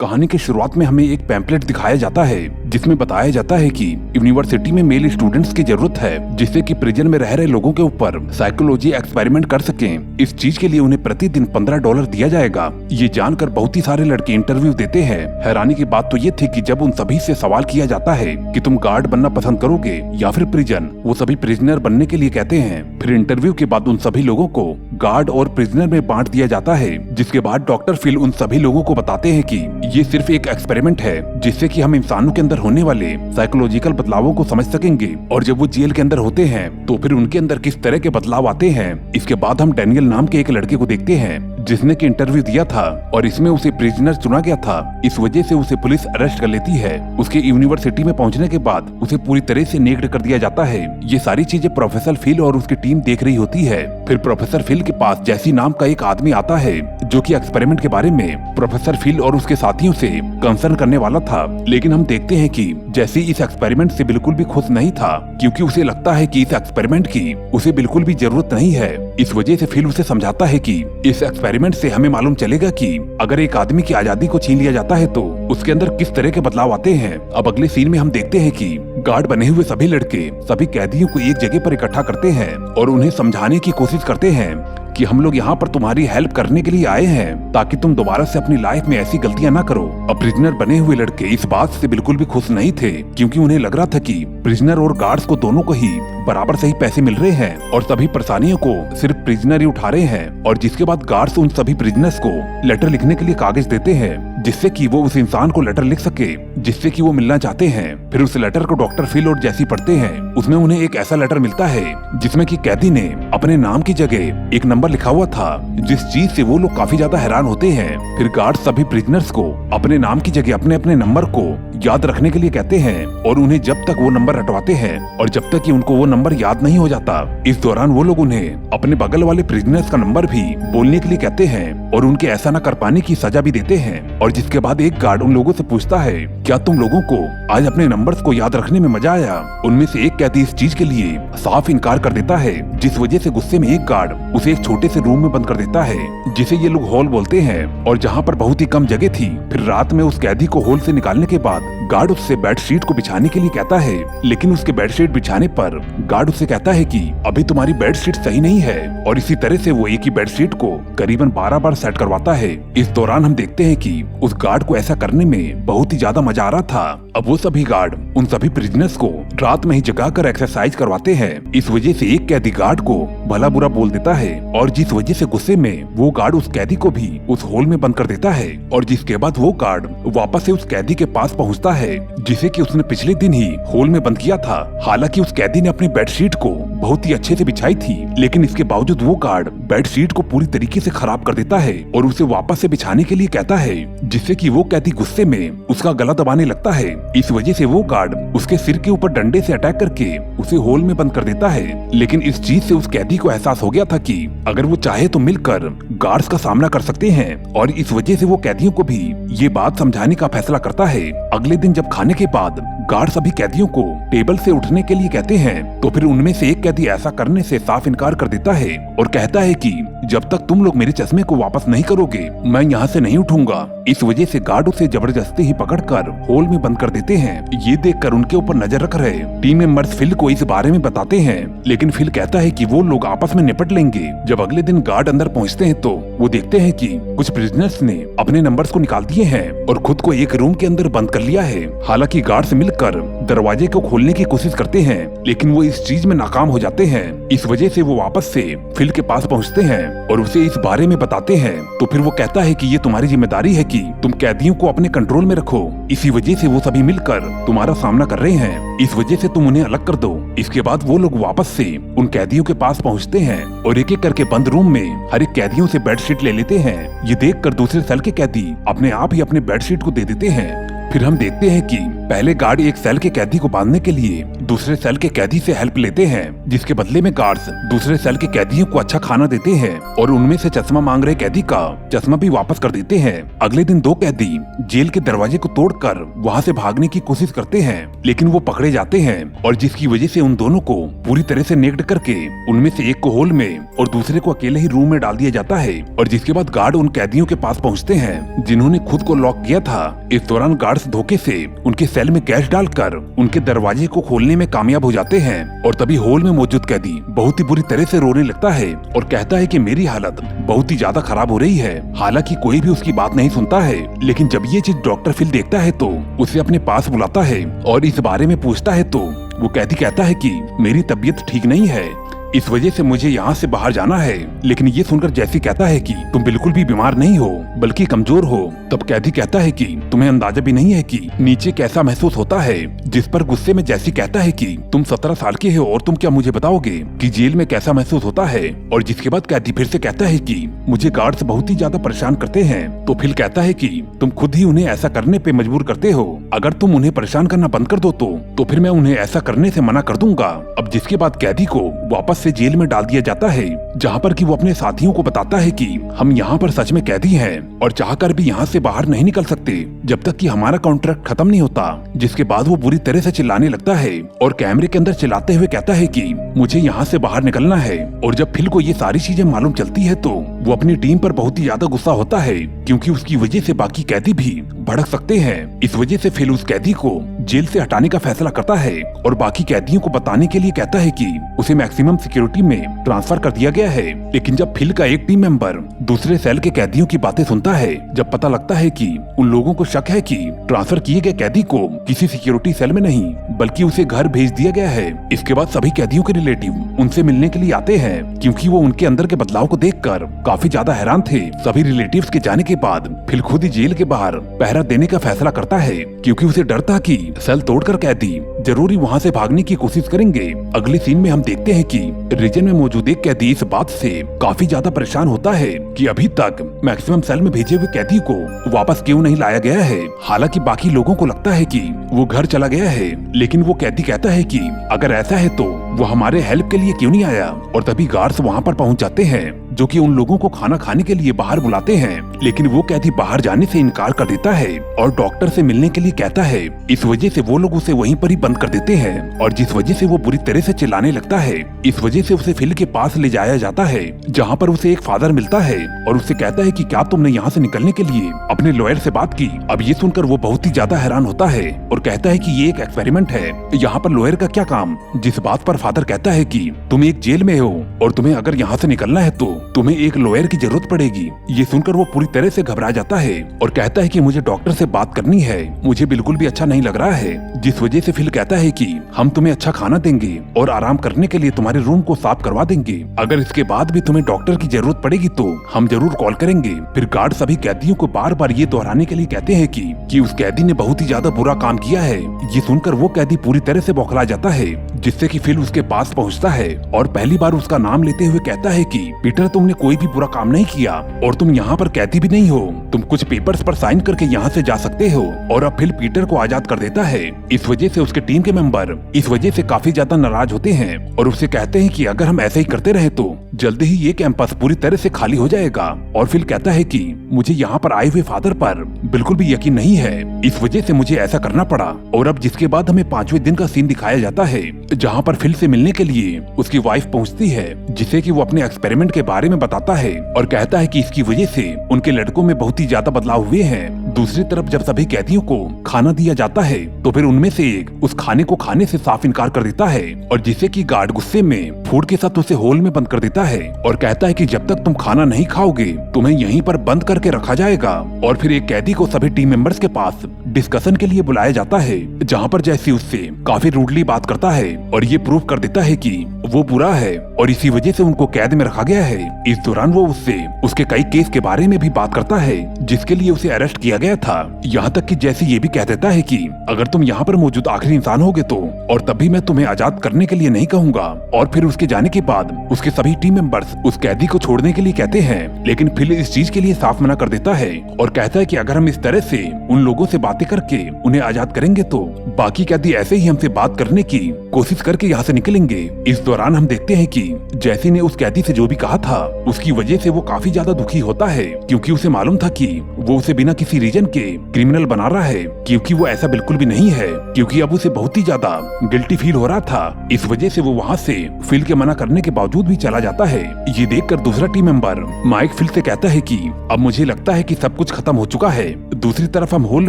कहानी की शुरुआत में हमें एक पैम्पलेट दिखाया जाता है जिसमें बताया जाता है कि यूनिवर्सिटी में मेल स्टूडेंट्स की जरूरत है जिससे कि प्रिजन में रह रहे लोगों के ऊपर साइकोलॉजी एक्सपेरिमेंट कर सकें। इस चीज के लिए उन्हें प्रतिदिन $15 दिया जाएगा। ये जानकर बहुत ही सारे लड़के इंटरव्यू देते हैं। हैरानी की बात तो ये थी कि जब उन सभी से सवाल किया जाता है कि तुम गार्ड बनना पसंद करोगे या फिर प्रिजन, वो सभी प्रिजनर बनने के लिए कहते हैं। फिर इंटरव्यू के बाद उन सभी लोगों को गार्ड और प्रिजनर में बांट दिया जाता है, जिसके बाद डॉक्टर फिल उन सभी लोगों को बताते हैं कि ये सिर्फ एक एक्सपेरिमेंट है जिससे कि हम इंसानों के अंदर होने वाले साइकोलॉजिकल बदलावों को समझ सकेंगे और जब वो जेल के अंदर होते हैं तो फिर उनके अंदर किस तरह के बदलाव आते हैं। इसके बाद हम डैनियल नाम के एक लड़के को देखते हैं जिसने कि इंटरव्यू दिया था और इसमें उसे प्रिजनर चुना गया था। इस वजह से उसे पुलिस अरेस्ट कर लेती है। उसके यूनिवर्सिटी में पहुंचने के बाद उसे पूरी तरह से नेक्ड कर दिया जाता है। ये सारी चीजें प्रोफेसर फिल और उसकी टीम देख रही होती है। फिर प्रोफेसर फिल के पास जैसी नाम का एक आदमी आता है जो कि एक्सपेरिमेंट के बारे में प्रोफेसर फिल और उसके साथियों से कंसर्न करने वाला था, लेकिन हम देखते हैं कि जैसी इस एक्सपेरिमेंट से बिल्कुल भी खुश नहीं था क्योंकि उसे लगता है कि इस एक्सपेरिमेंट की उसे बिल्कुल भी जरूरत नहीं है। इस वजह से फिल उसे समझाता है कि इस एक्सपेरिमेंट से हमें मालूम चलेगा कि अगर एक आदमी की आजादी को छीन लिया जाता है तो उसके अंदर किस तरह के बदलाव आते हैं। अब अगले सीन में हम देखते हैं कि गार्ड बने हुए सभी लड़के सभी कैदियों को एक जगह पर इकट्ठा करते हैं और उन्हें समझाने की कोशिश करते हैं कि हम लोग यहाँ पर तुम्हारी हेल्प करने के लिए आए हैं ताकि तुम दोबारा से अपनी लाइफ में ऐसी गलतियां ना करो। अब प्रिजनर बने हुए लड़के इस बात से बिल्कुल भी खुश नहीं थे क्योंकि उन्हें लग रहा था कि प्रिजनर और गार्ड्स को दोनों को ही बराबर सही पैसे मिल रहे हैं और सभी परेशानियों को सिर्फ प्रिजनर ही उठा रहे हैं। और जिसके बाद गार्ड्स उन सभी प्रिजनर्स को लेटर लिखने के लिए कागज देते हैं जिससे कि वो उस इंसान को लेटर लिख सके जिससे कि वो मिलना चाहते हैं। फिर उस लेटर को डॉक्टर फिल और जैसी पढ़ते हैं उसमें उन्हें एक ऐसा लेटर मिलता है जिसमें कि कैदी ने अपने नाम की जगह एक नंबर लिखा हुआ था, जिस चीज से वो लोग काफी ज्यादा हैरान होते हैं। फिर गार्ड सभी प्रिजनर्स को अपने नाम की जगह अपने अपने नंबर को याद रखने के लिए कहते हैं और उन्हें जब तक वो नंबर रटवाते हैं और जब तक कि उनको वो नंबर याद नहीं हो जाता इस दौरान वो लोग उन्हें अपने बगल वाले प्रिजनर्स का नंबर भी बोलने के लिए कहते हैं और उनके ऐसा न कर पाने की सजा भी देते हैं। और जिसके बाद एक गार्ड उन लोगों से पूछता है, क्या तुम लोगों को आज अपने नंबर्स को याद रखने में मजा आया? उनमें से एक कैदी इस चीज के लिए साफ इनकार कर देता है, जिस वजह से गुस्से में एक गार्ड उसे एक छोटे से रूम में बंद कर देता है जिसे ये लोग हॉल बोलते हैं और जहाँ पर बहुत ही कम जगह थी। फिर रात में उस कैदी को हॉल से निकालने के बाद गार्ड उससे बेडशीट को बिछाने के लिए कहता है, लेकिन उसके बेडशीट बिछाने पर गार्ड उससे कहता है कि अभी तुम्हारी बेडशीट सही नहीं है और इसी तरह से वो एक ही बेडशीट को करीबन 12 बार सेट करवाता है। इस दौरान हम देखते हैं कि उस गार्ड को ऐसा करने में बहुत ही ज्यादा मजा आ रहा था। अब वो सभी गार्ड उन सभी प्रिजनर्स को रात में ही जगाकर एक्सरसाइज करवाते हैं। इस वजह से एक कैदी गार्ड को भला बुरा बोल देता है और जिस वजह से गुस्से में वो गार्ड उस कैदी को भी उस हॉल में बंद कर देता है और जिसके बाद वो गार्ड वापस से उस कैदी के पास पहुंचता है जिसे कि उसने पिछले दिन ही हॉल में बंद किया था। हालांकि उस कैदी ने अपनी बेडशीट को बहुत ही अच्छे से बिछाई थी, लेकिन इसके बावजूद वो गार्ड बेडशीट को पूरी तरीके से खराब कर देता है और उसे वापस से बिछाने के लिए कहता है, जिससे कि वो कैदी गुस्से में उसका गला दबाने लगता है। इस वजह से वो गार्ड उसके सिर के ऊपर डंडे से अटैक करके उसे हॉल में बंद कर देता है। लेकिन इस चीज से उस कैदी को एहसास हो गया था कि अगर वो चाहे तो मिलकर गार्ड्स का सामना कर सकते हैं और इस वजह से वो कैदियों को भी ये बात समझाने का फैसला करता है। अगले दिन जब खाने के बाद गार्ड सभी कैदियों को टेबल से उठने के लिए कहते हैं तो फिर उनमें से एक कैदी ऐसा करने से साफ इनकार कर देता है और कहता है कि जब तक तुम लोग मेरे चश्मे को वापस नहीं करोगे मैं यहाँ से नहीं उठूंगा। इस वजह से गार्ड उसे जबरदस्ती ही पकड़कर हॉल में बंद कर देते हैं। ये देखकर उनके ऊपर नजर रख रहे टीम मेंबर्स फिल को इस बारे में बताते हैं, लेकिन फिल कहता है कि वो लोग आपस में निपट लेंगे। जब अगले दिन गार्ड अंदर पहुँचते हैं तो वो देखते हैं कि कुछ प्रिजनर्स ने अपने नंबर्स को निकाल दिए हैं और खुद को एक रूम के अंदर बंद कर लिया है। हालांकि गार्ड से मिलकर दरवाजे को खोलने की कोशिश करते हैं, लेकिन वो इस चीज में नाकाम हो जाते हैं। इस वजह से वो वापस से फिल के पास पहुंचते हैं और उसे इस बारे में बताते हैं तो फिर वो कहता है कि ये तुम्हारी जिम्मेदारी है कि तुम कैदियों को अपने कंट्रोल में रखो। इसी वजह से वो सभी मिलकर तुम्हारा सामना कर रहे हैं, इस वजह से तुम उन्हें अलग कर दो। इसके बाद वो लोग वापस से उन कैदियों के पास पहुंचते हैं और एक एक करके बंद रूम में हर एक कैदियों से बेडशीट ले लेते हैं। ये देखकर दूसरे सेल के कैदी अपने आप ही अपने बेडशीट को दे देते हैं फिर हम देखते हैं कि पहले गार्ड एक सेल के कैदी को बांधने के लिए दूसरे सेल के कैदी से हेल्प लेते हैं, जिसके बदले में गार्ड्स दूसरे सेल के कैदियों को अच्छा खाना देते हैं और उनमें से चश्मा मांग रहे कैदी का चश्मा भी वापस कर देते हैं। अगले दिन 2 कैदी जेल के दरवाजे को तोड़कर वहां से भागने की कोशिश करते हैं, लेकिन वो पकड़े जाते हैं और जिसकी वजह से उन दोनों को पूरी तरह से नेक्ड करके उनमें से एक को होल में और दूसरे को अकेले ही रूम में डाल दिया जाता है। और जिसके बाद गार्ड उन कैदियों के पास पहुंचते हैं जिन्होंने खुद को लॉक किया था। इस दौरान गार्ड्स धोखे से उनके सेल में कैश डालकर उनके दरवाजे को खोलने में कामयाब हो जाते हैं और तभी होल में मौजूद कैदी बहुत ही बुरी तरह से रोने लगता है और कहता है कि मेरी हालत बहुत ही ज्यादा खराब हो रही है। हालांकि कोई भी उसकी बात नहीं सुनता है, लेकिन जब ये चीज डॉक्टर फिल देखता है तो उसे अपने पास बुलाता है और इस बारे में पूछता है तो वो कैदी कहता है कि मेरी तबीयत ठीक नहीं है, इस वजह से मुझे यहाँ से बाहर जाना है। लेकिन ये सुनकर जैसी कहता है कि तुम बिल्कुल भी बीमार नहीं हो बल्कि कमजोर हो, तब कैदी कहता है कि तुम्हें अंदाजा भी नहीं है कि नीचे कैसा महसूस होता है। जिस पर गुस्से में जैसी कहता है कि तुम 17 साल के हो और तुम क्या मुझे बताओगे कि जेल में कैसा महसूस होता है। और जिसके बाद कैदी फिर से कहता है कि मुझे गार्ड्स बहुत ही ज्यादा परेशान करते हैं। तो फिर कहता है कि तुम खुद ही उन्हें ऐसा करने पे मजबूर करते हो, अगर तुम उन्हें परेशान करना बंद कर दो तो फिर मैं उन्हें ऐसा करने से मना कर दूंगा। अब जिसके बाद कैदी को वापस से जेल में डाल दिया जाता है, जहाँ पर कि वो अपने साथियों को बताता है कि हम यहाँ पर सच में कैदी हैं और चाहकर भी यहाँ से बाहर नहीं निकल सकते जब तक कि हमारा कॉन्ट्रैक्ट खत्म नहीं होता। जिसके बाद वो बुरी तरह से चिल्लाने लगता है और कैमरे के अंदर चिल्लाते हुए कहता है कि मुझे यहाँ से बाहर निकलना है। और जब फिल को ये सारी चीजें मालूम चलती है तो वो अपनी टीम पर बहुत ही ज्यादा गुस्सा होता है, क्योंकि उसकी वजह से बाकी कैदी भी भड़क सकते हैं। इस वजह से फिल उस कैदी को जेल से हटाने का फैसला करता है और बाकी कैदियों को बताने के लिए कहता है कि उसे मैक्सिमम सिक्योरिटी में ट्रांसफर कर दिया गया है। लेकिन जब फिल का एक टीम मेंबर दूसरे सेल के कैदियों की बातें सुनता है, जब पता लगता है कि उन लोगों को शक है कि ट्रांसफर किए गए कैदी को किसी सिक्योरिटी सेल में नहीं बल्कि उसे घर भेज दिया गया है। इसके बाद सभी कैदियों के रिलेटिव उनसे मिलने के लिए आते हैं, क्योंकि वो उनके अंदर के बदलाव को देखकर काफी ज्यादा हैरान थे। सभी रिलेटिव्स के जाने के बाद फिल खुद ही जेल के बाहर पहरा देने का फैसला करता है, क्योंकि उसे डर था कि सेल तोड़कर कैदी जरूर ही वहाँ से भागने की कोशिश करेंगे। अगले सीन में हम देखते हैं कि रीजन में मौजूद एक कैदी इस बात से काफी ज्यादा परेशान होता है कि अभी तक मैक्सिमम सेल में भेजे हुए कैदी को वापस क्यों नहीं लाया गया है। हालांकि बाकी लोगों को लगता है कि वो घर चला गया है, लेकिन वो कैदी कहता है कि अगर ऐसा है तो वो हमारे हेल्प के लिए क्यों नहीं आया। और तभी गार्ड्स वहाँ पर पहुँच जाते हैं, जो कि उन लोगों को खाना खाने के लिए बाहर बुलाते हैं। लेकिन वो कैदी बाहर जाने से इनकार कर देता है और डॉक्टर से मिलने के लिए कहता है। इस वजह से वो लोग उसे वहीं पर ही बंद कर देते हैं और जिस वजह से वो बुरी तरह से चिल्लाने लगता है। इस वजह से उसे फिल के पास ले जाया जाता है, जहाँ पर उसे एक फादर मिलता है और उससे कहता है कि क्या तुमने यहाँ से निकलने के लिए अपने लॉयर से बात की। अब ये सुनकर वो बहुत ही ज्यादा हैरान होता है और कहता है कि ये एक एक्सपेरिमेंट है, यहाँ पर लॉयर का क्या काम। जिस बात पर फादर कहता है कि तुम एक जेल में हो और तुम्हें अगर यहाँ से निकलना है तो तुम्हें एक लॉयर की जरूरत पड़ेगी। ये सुनकर वो पूरी तरह से घबरा जाता है और कहता है कि मुझे डॉक्टर से बात करनी है, मुझे बिल्कुल भी अच्छा नहीं लग रहा है। जिस वजह से फिल कहता है कि हम तुम्हें अच्छा खाना देंगे और आराम करने के लिए तुम्हारे रूम को साफ करवा देंगे। अगर इसके बाद भी तुम्हें डॉक्टर की जरूरत पड़ेगी तो हम जरूर कॉल करेंगे। फिर गार्ड सभी कैदियों को बार बार ये दोहराने के लिए कहते हैं कि उस कैदी ने बहुत ही ज्यादा बुरा काम किया है। ये सुनकर वो कैदी पूरी तरह से बौखला जाता है, जिससे कि फिल उसके पास पहुंचता है और पहली बार उसका नाम लेते हुए कहता है कि पीटर, तुमने कोई भी बुरा काम नहीं किया और तुम यहाँ पर कैदी भी नहीं हो, तुम कुछ पेपर्स पर साइन करके यहाँ से जा सकते हो। और अब फिल पीटर को आजाद कर देता है। इस वजह से उसके टीम के मेंबर इस वजह से काफी ज्यादा नाराज होते हैं और उससे कहते हैं कि अगर हम ऐसे ही करते रहे तो जल्दी ही ये कैंपस पूरी तरह से खाली हो जाएगा। और फिल कहता है कि मुझे यहाँ पर आए हुए फादर पर बिल्कुल भी यकीन नहीं है, इस वजह से मुझे ऐसा करना पड़ा। और अब जिसके बाद हमें 5वें दिन का सीन दिखाया जाता है, जहाँ पर फिल से मिलने के लिए उसकी वाइफ पहुँचती है, जिसे कि वो अपने एक्सपेरिमेंट के बारे में बताता है और कहता है कि इसकी वजह से उनके लड़कों में बहुत ही ज्यादा बदलाव हुए हैं। दूसरी तरफ जब सभी कैदियों को खाना दिया जाता है तो फिर उनमें से एक उस खाने को खाने से साफ इनकार कर देता है और जिससे कि गार्ड गुस्से में फूड के साथ उसे होल में बंद कर देता है और कहता है कि जब तक तुम खाना नहीं खाओगे तुम्हें यहीं पर बंद करके रखा जाएगा। और फिर एक कैदी को सभी टीम मेंबर्स के पास डिस्कशन के लिए बुलाया जाता है, जहाँ पर जैसी उससे काफी रूडली बात करता है और ये प्रूव कर देता है कि वो बुरा है और इसी वजह से उनको कैद में रखा गया है। इस दौरान वो उससे उसके कई केस के बारे में भी बात करता है जिसके लिए उसे अरेस्ट किया गया था। यहाँ तक कि जैसे ये भी कह देता है कि अगर तुम यहाँ पर मौजूद आखिरी इंसान होगे तो, और तब भी मैं तुम्हें आजाद करने के लिए नहीं कहूंगा। और फिर उसके जाने के बाद उसके सभी टीम मेंबर्स उस कैदी को छोड़ने के लिए कहते हैं, लेकिन फिल इस चीज के लिए साफ मना कर देता है और कहता है कि अगर हम इस तरह से उन लोगों से बातें करके उन्हें आजाद करेंगे तो बाकी कैदी ऐसे ही हमसे बात करने की कोशिश करके यहाँ से निकलेंगे। इस दौरान हम देखते हैं कि जैसी ने उस कैदी से जो भी कहा था उसकी वजह से वो काफी ज्यादा दुखी होता है, क्योंकि उसे मालूम था कि वो उसे बिना किसी रीजन के क्रिमिनल बना रहा है, क्योंकि वो ऐसा बिल्कुल भी नहीं है, क्योंकि अब उसे बहुत ही ज्यादा गिल्टी फील हो रहा था। इस वजह से वो वहाँ से फिल के मना करने के बावजूद भी चला जाता है। ये देखकर दूसरा टीम मेंबर माइक फिल से कहता है कि अब मुझे लगता है कि सब कुछ खत्म हो चुका है। दूसरी तरफ हम हॉल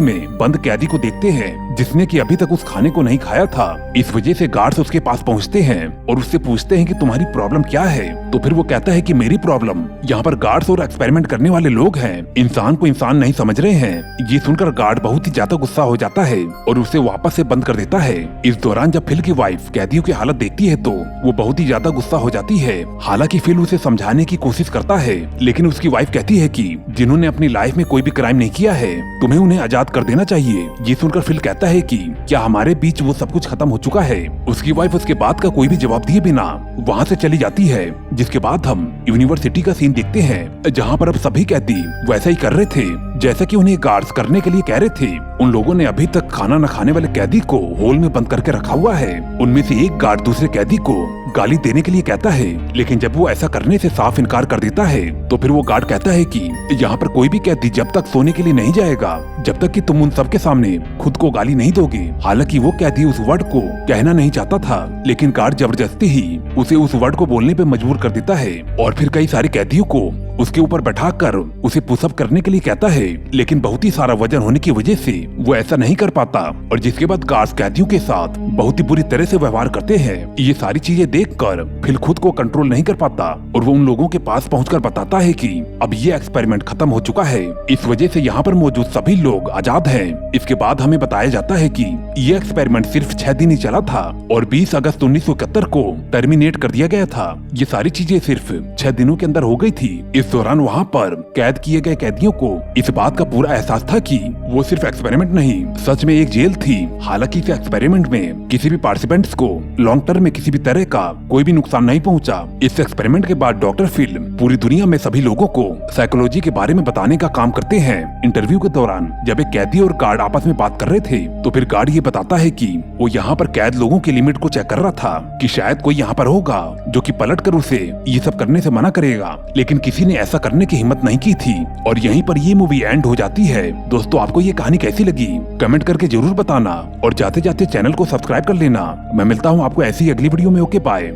में बंद कैदी को देखते हैं जिसने कि अभी तक उस खाने को नहीं खाया था। इस वजह से गार्ड्स उसके पास पहुंचते हैं और उससे पूछते हैं कि तुम्हारी प्रॉब्लम क्या है। तो फिर वो कहता है कि मेरी प्रॉब्लम यहाँ पर गार्ड्स और एक्सपेरिमेंट करने वाले लोग हैं, इंसान को इंसान नहीं समझ रहे हैं। ये सुनकर गार्ड बहुत ही ज्यादा गुस्सा हो जाता है और उसे वापस से बंद कर देता है। इस दौरान जब फिल की वाइफ कैदियों की हालत देखती है तो वो बहुत ही ज्यादा गुस्सा हो जाती है। हालांकि फिल उसे समझाने की कोशिश करता है, लेकिन उसकी वाइफ कहती है कि जिन्होंने अपनी लाइफ में कोई भी क्राइम नहीं किया है तुम्हें उन्हें आजाद कर देना चाहिए। ये सुनकर फिल कहता है कि क्या हमारे बीच वो सब कुछ खत्म हो चुका है। उसकी वाइफ उसके बात का कोई भी जवाब दिए बिना वहाँ से चली जाती है, जिसके बाद हम यूनिवर्सिटी का सीन देखते हैं जहाँ पर अब सभी कैदी वैसा ही कर रहे थे जैसा कि उन्हें गार्ड्स करने के लिए कह रहे थे। उन लोगों ने अभी तक खाना न खाने वाले कैदी को हॉल में बंद करके रखा हुआ है। उनमें से एक गार्ड दूसरे कैदी को गाली देने के लिए कहता है, लेकिन जब वो ऐसा करने से साफ इनकार कर देता है तो फिर वो गार्ड कहता है कि यहाँ पर कोई भी कैदी जब तक सोने के लिए नहीं जाएगा जब तक कि तुम उन सबके सामने खुद को गाली नहीं दोगे। हालांकि वो कैदी उस वर्ड को कहना नहीं चाहता था, लेकिन गार्ड जबरदस्ती ही उसे उस वर्ड को बोलने पे मजबूर कर देता है और फिर कई सारे कैदियों को उसके ऊपर बैठाकर उसे पुशअप करने के लिए कहता है, लेकिन बहुत ही सारा वजन होने की वजह से वो ऐसा नहीं कर पाता और जिसके बाद गार्ड्स कैदियों के साथ बहुत ही बुरी तरह से व्यवहार करते हैं। ये सारी चीजें देखकर फिल खुद को कंट्रोल नहीं कर पाता और वो उन लोगों के पास पहुंचकर बताता है कि अब ये एक्सपेरिमेंट खत्म हो चुका है, इस वजह से यहाँ पर मौजूद सभी लोग आजाद हैं। इसके बाद हमें बताया जाता है कि ये एक्सपेरिमेंट सिर्फ 6 दिन ही चला था और 20 अगस्त 1971 को टर्मिनेट कर दिया गया था। ये सारी चीजें सिर्फ 6 दिनों के अंदर हो गई थी। इस दौरान वहाँ पर कैद किए गए कैदियों को इस बात का पूरा एहसास था कि वो सिर्फ एक्सपेरिमेंट नहीं सच में एक जेल थी। हालांकि इस एक्सपेरिमेंट में किसी भी पार्टिसिपेंट्स को लॉन्ग टर्म में किसी भी तरह का कोई भी नुकसान नहीं पहुंचा। इस एक्सपेरिमेंट के बाद डॉक्टर फिल पूरी दुनिया में सभी लोगों को साइकोलॉजी के बारे में बताने का काम करते हैं। इंटरव्यू के दौरान जब एक कैदी और गार्ड आपस में बात कर रहे थे तो फिर गार्ड ये बताता है कि वो यहाँ पर कैद लोगों की लिमिट को चेक कर रहा था कि शायद कोई यहाँ पर होगा जो कि पलट कर उसे ये सब करने से मना करेगा, लेकिन किसी ने ऐसा करने की हिम्मत नहीं की थी। और यहीं पर ये मूवी एंड हो जाती है। दोस्तों, आपको ये कहानी कैसी लगी कमेंट करके जरूर बताना और जाते जाते चैनल को सब्सक्राइब कर लेना। मैं मिलता हूँ आपको ऐसी अगली वीडियो में। Okay, bye.